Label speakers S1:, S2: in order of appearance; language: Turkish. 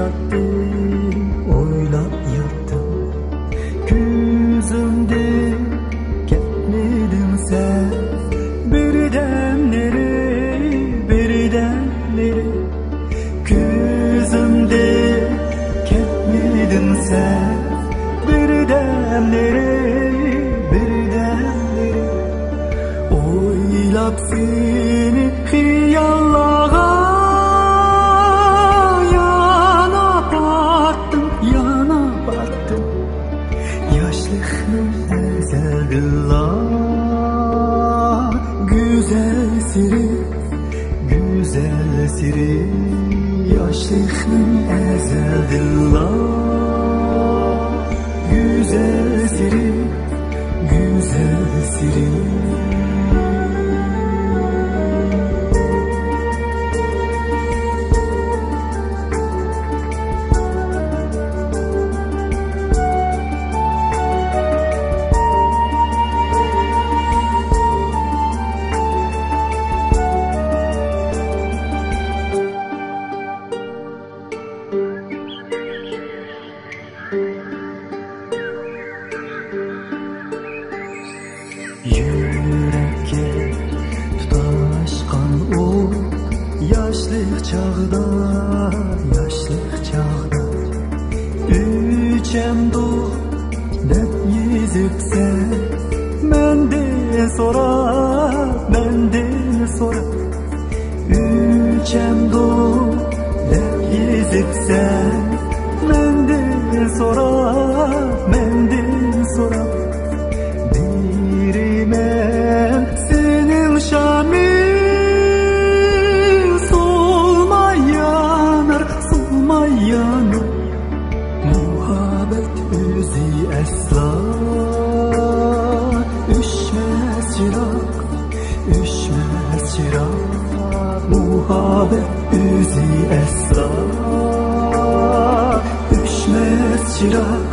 S1: yattım, oylap yattım. Gözümde ketmedin sen. Birdenleri gözümde ketmedin sen. Birdenleri oylap seni hiyallağa yana battım. Yaşlıklı ezelillah, güzel siri, yaşlıklı ezelillah, güzel siri. Yürekке tutaşkan o yaşlık çağda üçem dur dep yüzüksen menden sora üçem dur dep yüzüksen menden sora Dirime senin şanın solmayanır muhabbet özü esra üşmez çırak muhabbet özü esra üşmez çırak